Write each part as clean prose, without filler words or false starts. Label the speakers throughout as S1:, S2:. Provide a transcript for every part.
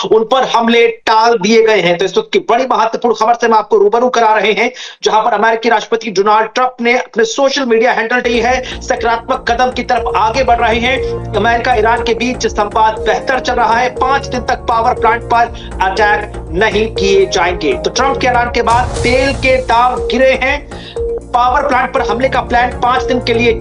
S1: उन पर हमले टाल दिए गए हैं। तो इस वक्त की बड़ी महत्वपूर्ण खबर से हम आपको रूबरू करा रहे हैं, जहां पर अमेरिकी राष्ट्रपति डोनाल्ड ट्रंप ने अपने सोशल मीडिया हैंडल ली है, सकारात्मक कदम की तरफ आगे बढ़ रहे हैं। अमेरिका ईरान के बीच संवाद बेहतर चल रहा है, 5 दिन तक पावर प्लांट पर अटैक नहीं किए जाएंगे। तो ट्रंप के ऐलान के बाद तेल के दाम गिरे हैं। पावर प्लांट पर हमले का प्लान 5 दिन के लिए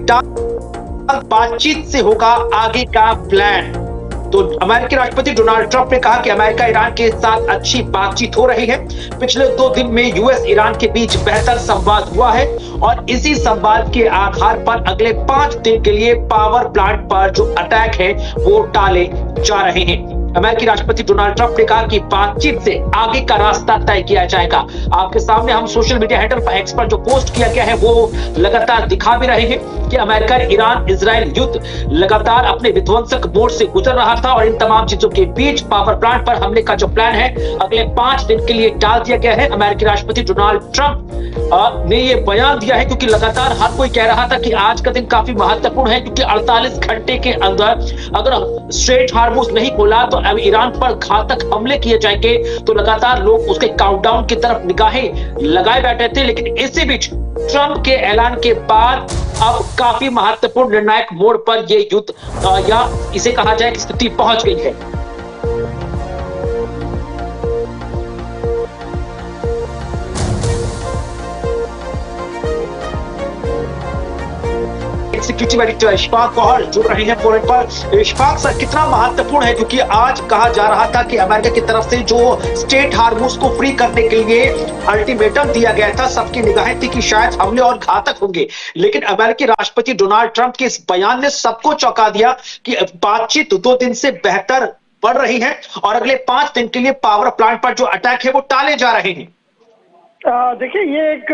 S1: बातचीत से होगा आगे का प्लान। तो अमेरिकी राष्ट्रपति डोनाल्ड ट्रंप ने कहा कि अमेरिका ईरान के साथ अच्छी बातचीत हो रही है। पिछले 2 दिन में यूएस ईरान के बीच बेहतर संवाद हुआ है और इसी संवाद के आधार पर अगले 5 दिन के लिए पावर प्लांट पर जो अटैक है वो टाले जा रहे हैं। अमेरिकी राष्ट्रपति डोनाल्ड ट्रंप ने कहा कि बातचीत से आगे का रास्ता तय किया जाएगा। आपके सामने हम सोशल मीडिया हैंडल पर एक्स पर जो पोस्ट किया गया है वो लगातार दिखा भी रहे हैं कि अमेरिका ईरान इजराइल युद्ध लगातार अपने विध्वंसक मोड से गुजर रहा था और इन तमाम चीजों के बीच पावर प्लांट पर हमले का जो प्लान है अगले 5 दिन के लिए टाल दिया गया है। अमेरिकी राष्ट्रपति डोनाल्ड ट्रंप ने ये बयान दिया है क्योंकि लगातार हर कोई कह रहा था कि आज का दिन काफी महत्वपूर्ण है, क्योंकि 48 घंटे के अंदर अगर स्ट्रेट हार्मोज नहीं खोला तो अब ईरान पर घातक हमले किए जाएंगे। तो लगातार लोग उसके काउंटडाउन की तरफ निगाहें लगाए बैठे थे, लेकिन इसी बीच ट्रंप के ऐलान के बाद अब काफी महत्वपूर्ण निर्णायक मोड़ पर यह युद्ध या इसे कहा जाए कि स्थिति पहुंच गई है। एग्जीक्यूटिव एडिटर इशफाक गौहर जुड़ रहे हैं फोन पर। इशफाक सर, कितना महत्वपूर्ण है, क्योंकि आज कहा जा रहा था कि अमेरिका की तरफ से जो स्टेट हार्मोज को फ्री करने के लिए अल्टीमेटम दिया गया था, सबकी निगाहें थी कि शायद हमले और घातक होंगे, लेकिन अमेरिकी राष्ट्रपति डोनाल्ड ट्रंप के इस बयान ने सबको चौंका दिया कि बातचीत 2 दिन से बेहतर बढ़ रही है और अगले 5 दिन के लिए पावर प्लांट पर जो अटैक है वो टाले जा रहे हैं।
S2: देखिए, ये एक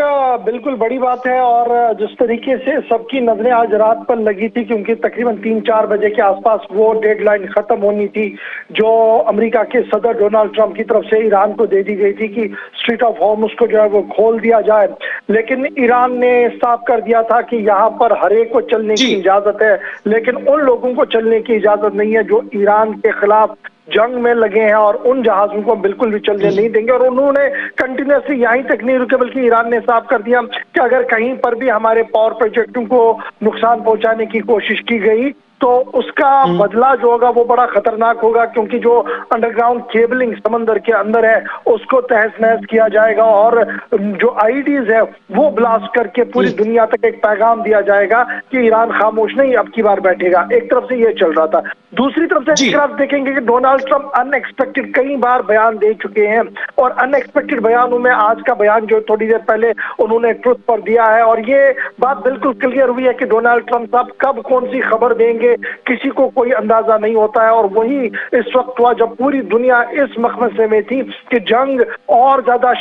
S2: बिल्कुल बड़ी बात है और जिस तरीके से सबकी नजरें आज रात पर लगी थी, क्योंकि तकरीबन 3-4 बजे के आसपास वो डेडलाइन खत्म होनी थी जो अमेरिका के सदर डोनाल्ड ट्रंप की तरफ से ईरान को दे दी गई थी कि स्ट्रेट ऑफ हॉर्मुज को जो है वो खोल दिया जाए, लेकिन ईरान ने साफ कर दिया था कि यहाँ पर हर एक को चलने की इजाजत है, लेकिन उन लोगों को चलने की इजाजत नहीं है जो ईरान के खिलाफ जंग में लगे हैं, और उन जहाजों को बिल्कुल भी चलने नहीं देंगे। और उन्होंने कंटिन्यूसली यहीं तक नहीं रुके, बल्कि ईरान ने साफ कर दिया कि अगर कहीं पर भी हमारे पावर प्रोजेक्टों को नुकसान पहुंचाने की कोशिश की गई तो उसका बदला जो होगा वो बड़ा खतरनाक होगा, क्योंकि जो अंडरग्राउंड केबलिंग समंदर के अंदर है उसको तहस नहस किया जाएगा और जो आईडीज है वो ब्लास्ट करके पूरी दुनिया तक एक पैगाम दिया जाएगा कि ईरान खामोश नहीं अब की बार बैठेगा। एक तरफ से ये चल रहा था, दूसरी तरफ से अगर आप देखेंगे कि डोनाल्ड ट्रंप अनएक्सपेक्टेड कई बार बयान दे चुके हैं और अनएक्सपेक्टेड बयानों में आज का बयान जो थोड़ी देर पहले उन्होंने ट्रुथ पर दिया है, और ये बात बिल्कुल क्लियर हुई है कि डोनाल्ड ट्रंप साहब कब कौन सी खबर देंगे किसी को कोई अंदाजा नहीं होता है। और वही इस वक्त हुआ जब पूरी दुनिया इस मखमसे में थी कि जंग और ज्यादा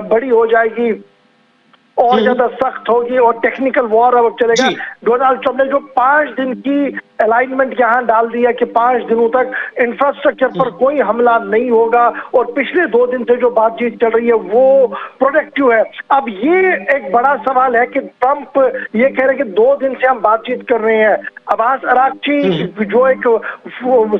S2: बड़ी हो जाएगी और ज्यादा सख्त होगी और टेक्निकल वॉर अब चलेगा। डोनाल्ड ट्रंप ने जो 5 दिन की अलाइनमेंट यहाँ डाल दिया कि 5 दिनों तक इंफ्रास्ट्रक्चर पर कोई हमला नहीं होगा, और पिछले 2 दिन से जो बातचीत चल रही है वो प्रोडक्टिव है। अब ये एक बड़ा सवाल है कि ट्रंप ये कह रहे हैं कि 2 दिन से हम बातचीत कर रहे हैं। अब्बास अराक्ची जो एक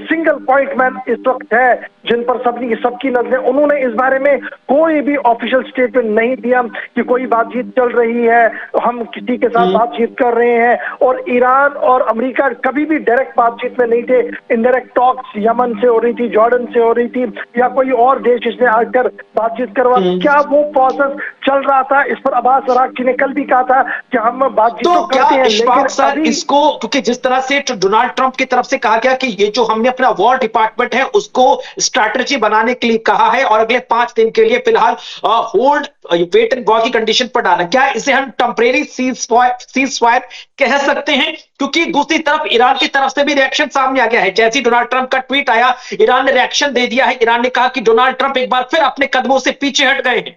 S2: सिंगल पॉइंट मैन इस वक्त है जिन पर सबकी नजरें, उन्होंने इस बारे में कोई भी ऑफिशियल स्टेटमेंट नहीं दिया कि कोई बातचीत चल रही है, हम किसी के साथ बातचीत कर रहे हैं। और ईरान और अमेरिका कभी भी डायरेक्ट बातचीत में नहीं थे, इनडायरेक्ट टॉक्स यमन से हो रही थी, जॉर्डन से हो रही थी, या कोई और देश जिसने आकर बातचीत करवा, क्या वो प्रोसेस चल रहा था? इस पर अब्बास अराक्ची ने कल भी कहा था कि हम बातचीत तो करते हैं, लेकिन
S1: सर इसको, क्योंकि जिस तरह से डोनाल्ड ट्रंप की तरफ से कहा गया कि ये जो हमने अपना वॉर डिपार्टमेंट है उसको स्ट्रैटेजी बनाने के लिए कहा है और अगले 5 दिन के लिए फिलहाल होल्ड वेट एंड वॉर की कंडीशन पर डाला, क्या इसे हम टेम्परेरी सीज फायर कह सकते हैं? क्योंकि दूसरी तरफ ईरान की तरफ से भी रिएक्शन सामने आ गया है। जैसे डोनाल्ड ट्रंप का ट्वीट आया, ईरान ने रिएक्शन दे दिया है। ईरान ने कहा कि डोनाल्ड ट्रंप एक बार फिर अपने कदमों से पीछे हट गए हैं।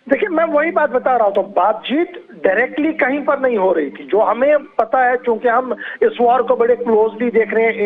S2: देखिए, मैं वही बात बता रहा हूं, तो बातचीत डायरेक्टली कहीं पर नहीं हो रही थी। जो हमें पता है, क्योंकि हम इस वॉर को बड़े क्लोजली देख रहे हैं,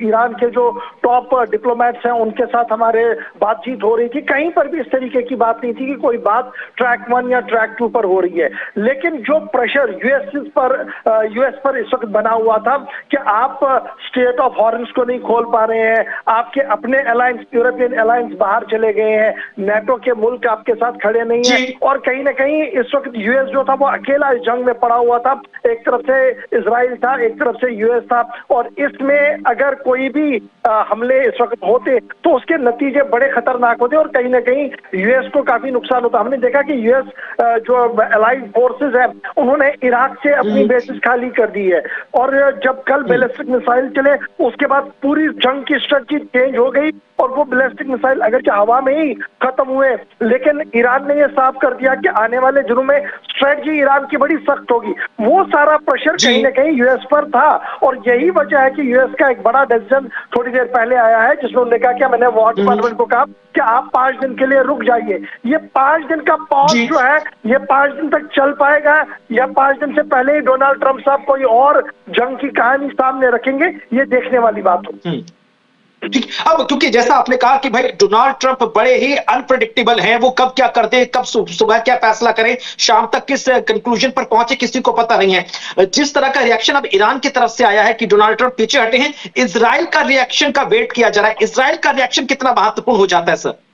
S2: ईरान के जो टॉप डिप्लोमेट्स हैं उनके साथ हमारे बातचीत हो रही थी, कहीं पर भी इस तरीके की बात नहीं थी कि कोई बात ट्रैक 1 या ट्रैक 2 पर हो रही है। लेकिन जो प्रेशर यूएस पर इस वक्त बना हुआ था कि आप स्टेट ऑफ हॉर्न्स को नहीं खोल पा रहे हैं, आपके अपने अलायंस, यूरोपियन अलायंस बाहर चले गए हैं, नेटो के मुल्क आपके साथ खड़े नहीं है, और कहीं ना कहीं इस वक्त यूएस जो था वो अकेला इस जंग में पड़ा हुआ था। एक तरफ से इजराइल था, एक तरफ से यूएस था, और इसमें अगर कोई भी हमले इस वक्त होते तो उसके नतीजे बड़े खतरनाक होते और कहीं ना कहीं यूएस को काफी नुकसान होता। हमने देखा कि यूएस जो अलाइड फोर्सेस है उन्होंने इराक से अपनी बेसिस खाली कर दी है, और जब कल बैलिस्टिक मिसाइल चले उसके बाद पूरी जंग की स्ट्रेटजी चेंज हो गई, और वो बैलिस्टिक मिसाइल अगर हवा में ही खत्म हुए, लेकिन ईरान ने ये साफ कर दिया कि आने वाले दिनों में स्ट्रेटजी ईरान की बड़ी सख्त होगी। वो सारा प्रेशर कहीं ना कहीं यूएस पर था, और यही वजह है कि यूएस का एक बड़ा डिसीजन थोड़ी देर पहले आया है जिसमें उन्होंने कहा कि मैंने वॉर डिपार्टमेंट को कहा कि आप 5 दिन के लिए रुक जाइए। ये 5 दिन का पॉज जो है, ये 5 दिन तक चल पाएगा या 5 दिन से पहले ही डोनाल्ड ट्रंप साहब कोई और जंग की कहानी सामने रखेंगे, ये देखने वाली बात होगी।
S1: ठीक। अब क्योंकि जैसा आपने कहा कि भाई डोनाल्ड ट्रंप बड़े ही अनप्रेडिक्टेबल हैं, वो कब क्या करते हैं, कब सुबह क्या फैसला करें, शाम तक किस कंक्लूजन पर पहुंचे, किसी को पता नहीं है। जिस तरह का रिएक्शन अब ईरान की तरफ से आया है कि डोनाल्ड ट्रंप पीछे हटे हैं, इजराइल का रिएक्शन का वेट किया जा रहा है। इजराइल का रिएक्शन कितना महत्वपूर्ण हो जाता है सर?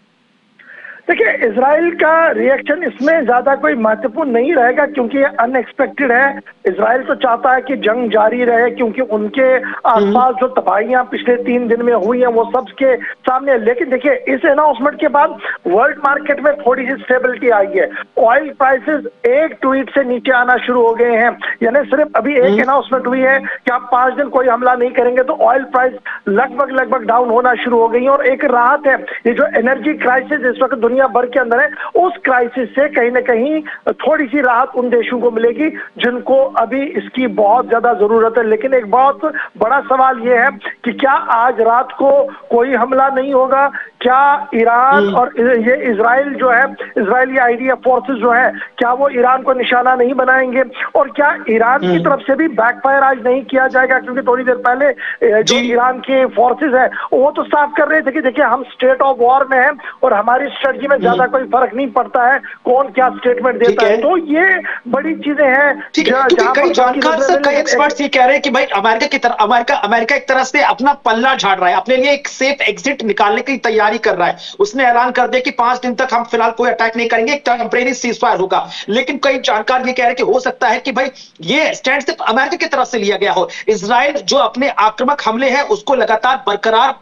S2: देखिए, इजराइल का रिएक्शन इसमें ज्यादा कोई महत्वपूर्ण नहीं रहेगा क्योंकि ये अनएक्सपेक्टेड है। इजराइल तो चाहता है कि जंग जारी रहे क्योंकि उनके आसपास जो तबाहियां पिछले 3 दिन में हुई हैं वो सबके सामने है। लेकिन देखिए, इस अनाउंसमेंट के बाद वर्ल्ड मार्केट में थोड़ी सी स्टेबिलिटी आई है। ऑयल प्राइसेस एक ट्वीट से नीचे आना शुरू हो गए हैं, यानी सिर्फ अभी एक अनाउंसमेंट हुई है कि आप 5 दिन कोई हमला नहीं करेंगे तो ऑयल प्राइस लगभग डाउन होना शुरू हो गई, और एक राहत है। ये जो एनर्जी क्राइसिस इस वक्त दुनिया भर के अंदर है, उस क्राइसिस से कहीं ना कहीं थोड़ी सी राहत उन देशों को मिलेगी जिनको अभी इसकी बहुत ज्यादा जरूरत है। लेकिन एक बहुत बड़ा सवाल यह है कि क्या आज रात को कोई हमला नहीं होगा? क्या ईरान और ये इजराइल जो है, इजरायली आइडिया फोर्सेस जो है, क्या वो ईरान को निशाना नहीं बनाएंगे? और क्या ईरान की तरफ से भी बैकफायर आज नहीं किया जाएगा? क्योंकि थोड़ी देर पहले जो ईरान के फोर्सेस है वो तो साफ कर रहे थे कि देखिए हम स्टेट ऑफ वॉर में हैं और हमारी स्ट्रेटजी में ज्यादा कोई फर्क नहीं पड़ता है कौन क्या स्टेटमेंट देता है। तो ये बड़ी चीजें हैं।
S1: कई जानकार सर, कई एक्सपर्ट्स ये कह रहे हैं कि भाई अमेरिका की तरफ अमेरिका एक तरह से अपना पल्ला झाड़ रहा है, अपने लिए एक सेफ एग्जिट निकालने की तैयारी कर रहा है। उसने ऐलान कर दिया कि 5 दिन तक हम फिलहाल कोई अटैक नहीं करेंगे, एक टेम्परेरी सीजफायर होगा। लेकिन कई जानकार ये कह रहे हैं कि हो सकता है कि भाई ये स्टैंड सिर्फ अमेरिका की तरफ से लिया गया हो। इजराइल जो अपने आक्रामक हमले हैं उसको लगातार बरकरार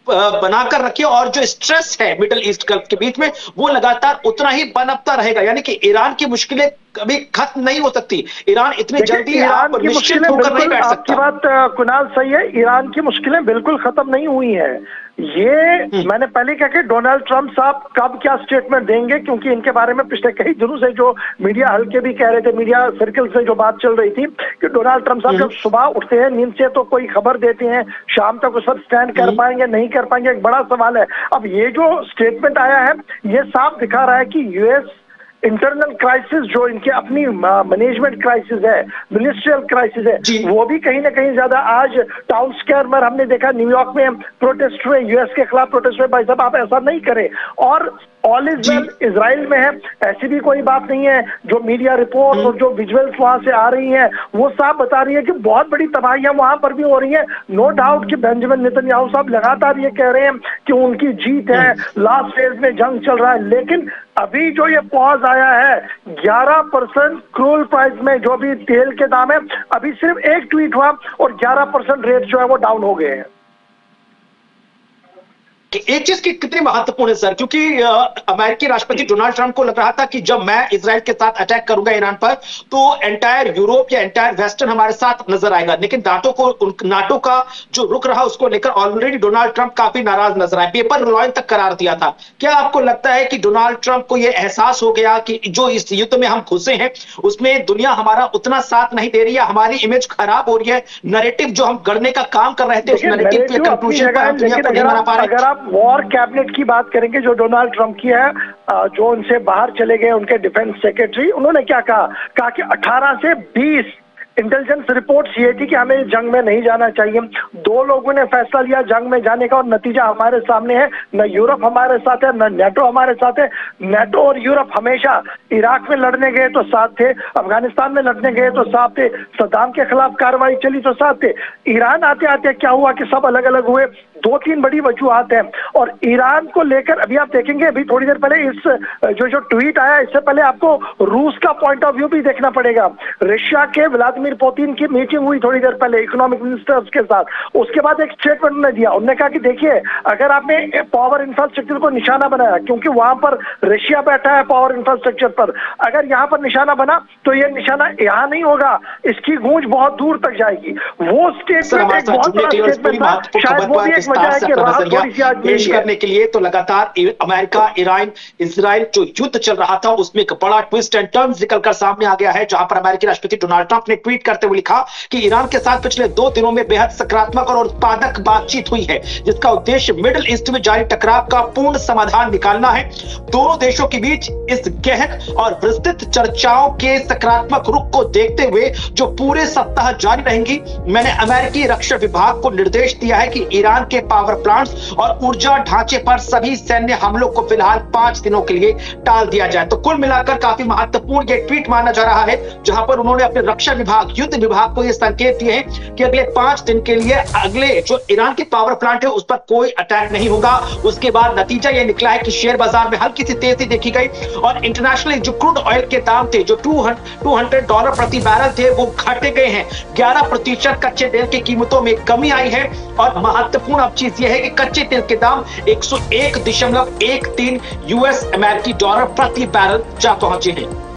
S1: बनाकर रखिए, और जो स्ट्रेस है मिडिल ईस्ट गल्फ के बीच में वो लगातार उतना ही बनता रहेगा। यानी कि ईरान की मुश्किलें कभी खत्म नहीं हो सकती। ईरान इतनी जल्दी आप निश्चित होकर नहीं बैठ सकता।
S2: आपकी बात कुणाल सही है, ईरान की मुश्किलें बिल्कुल खत्म नहीं हुई हैं। ये मैंने पहले कहा कि डोनाल्ड ट्रंप साहब कब क्या स्टेटमेंट देंगे, क्योंकि इनके बारे में पिछले कई दिनों से जो मीडिया हल्के भी कह रहे थे, मीडिया सर्कल से जो बात चल रही थी कि डोनाल्ड ट्रंप साहब जब सुबह उठते हैं नींद से तो कोई खबर देते हैं, शाम तक उस पर स्टैंड कर पाएंगे नहीं कर पाएंगे, एक बड़ा सवाल है। अब ये जो स्टेटमेंट आया है ये साफ दिखा रहा है कि यूएस इंटरनल क्राइसिस, जो इनके अपनी मैनेजमेंट क्राइसिस है, मिनिस्ट्रियल क्राइसिस है, वो भी कहीं ना कहीं ज्यादा। आज टाउन स्क्वायर में हमने देखा न्यूयॉर्क में प्रोटेस्ट हुए, यूएस के खिलाफ प्रोटेस्ट हुए, भाई साहब आप ऐसा नहीं करें। और ऑल इज वेल इजराइल में है, ऐसी भी कोई बात नहीं है। जो मीडिया रिपोर्ट और जो विजुअल्स वहां से आ रही हैं वो साफ बता रही है कि बहुत बड़ी तबाहियां वहां पर भी हो रही हैं। नो डाउट कि बेंजामिन नेतन्याहू साहब लगातार ये कह रहे हैं कि उनकी जीत है, लास्ट फेज में जंग चल रहा है। लेकिन अभी जो ये पॉज आया है 11% क्रूड प्राइस में, जो भी तेल के दाम है, अभी सिर्फ एक ट्वीट हुआ और 11% रेट जो है वो डाउन हो गए हैं।
S1: कि एक चीज की कितनी महत्वपूर्ण है सर, क्योंकि अमेरिकी राष्ट्रपति डोनाल्ड ट्रंप को लग रहा था कि जब मैं इजराइल के साथ अटैक करूंगा ईरान पर तो एंटायर यूरोप या एंटायर वेस्टर्न हमारे साथ नजर आएगा। लेकिन नाटो का जो रुख रहा उसको लेकर ऑलरेडी डोनाल्ड ट्रंप काफी नाराज नजर आए, पेपर लॉयन तक करार दिया था। क्या आपको लगता है कि डोनाल्ड ट्रंप को यह एहसास हो गया कि जो इस युद्ध में हम घुसे हैं उसमें दुनिया हमारा उतना साथ नहीं दे रही है, हमारी इमेज खराब हो रही है, नैरेटिव जो हम गढ़ने का काम कर रहे थे उस नैरेटिव के कंक्लूजन पर हम दुनिया को नहीं बना पा रहे?
S2: आप वॉर कैबिनेट की बात करेंगे जो डोनाल्ड ट्रंप की है, जो उनसे बाहर चले गए उनके डिफेंस सेक्रेटरी, उन्होंने क्या कहा कि 18 से 20 इंटेलिजेंस रिपोर्ट्स ये थी कि हमें जंग में नहीं जाना चाहिए। 2 लोगों ने फैसला लिया जंग में जाने का और नतीजा हमारे सामने है। न यूरोप हमारे साथ है, न नेटो हमारे साथ है। नेटो और यूरोप हमेशा इराक में लड़ने गए तो साथ थे, अफगानिस्तान में लड़ने गए तो साथ थे, सद्दाम के खिलाफ कार्रवाई चली तो साथ थे। ईरान आते आते क्या हुआ कि सब अलग अलग हुए। 2-3 बड़ी वजूहात हैं और ईरान को लेकर अभी आप देखेंगे, अभी थोड़ी देर पहले इस जो ट्वीट आया, इससे पहले आपको रूस का पॉइंट ऑफ व्यू भी देखना पड़ेगा। रशिया के व्लादिमीर पुतिन की मीटिंग हुई थोड़ी देर पहले इकोनॉमिक मिनिस्टर्स के साथ। उसके बाद एक स्टेटमेंट उन्होंने दिया, उन्होंने कहा कि देखिए अगर आपने पावर इंफ्रास्ट्रक्चर को निशाना बनाया, क्योंकि वहां पर रशिया बैठा है पावर इंफ्रास्ट्रक्चर पर, अगर यहाँ पर निशाना बना तो ये निशाना यहाँ नहीं होगा, इसकी गूंज बहुत दूर तक जाएगी। वो स्टेटमेंट एक बहुत बड़ा स्टेटमेंट था, शायद वो भी एक वजह है कि राहत थोड़ी सी आज
S1: पेश करने के लिए। तो लगातार अमेरिका, ईरान, इजराइल जो युद्ध चल रहा था उसमें एक बड़ा ट्विस्ट एंड टर्न निकलकर सामने आ गया है, जहां पर अमेरिकी राष्ट्रपति डोनाल्ड ट्रंप ने ट्वीट करते हुए लिखा कि ईरान के साथ पिछले 2 दिनों में बेहद सकारात्मक और उत्पादक बातचीत हुई है, जिसका उद्देश्य मिडिल ईस्ट में जारी टकराव का पूर्ण समाधान निकालना है। दोनों देशों के बीच इस गहन और विस्तृत चर्चाओं के सकारात्मक रुख को देखते हुए जो पूरे सप्ताह जारी रहेंगी, मैंने अमेरिकी रक्षा विभाग को निर्देश दिया है कि ईरान के पावर प्लांट्स और ऊर्जा ढांचे पर सभी सैन्य हमलों को फिलहाल 5 दिनों के लिए टाल दिया जाए। तो कुल मिलाकर काफी महत्वपूर्ण यह ट्वीट माना जा रहा है, जहां पर उन्होंने अपने रक्षा विभाग, युद्ध विभाग को यह संकेत दिए हैं कि अगले 5 दिन के लिए अगले जो ईरान के पावर प्लांट है उस पर कोई अटैक नहीं होगा। उसके बाद नतीजा यह निकला है कि शेयर बाजार में हल्की सी तेजी देखी गई और इंटरनेशनल जो क्रूड ऑयल के दाम थे, जो $200 प्रति बैरल थे, वो घटे गए हैं। 11% कच्चे तेल की कीमतों में कमी आई है और महत्वपूर्ण अब चीज यह है कि कच्चे तेल के दाम 101.13 US अमेरिकी डॉलर प्रति बैरल जा पहुंचे हैं।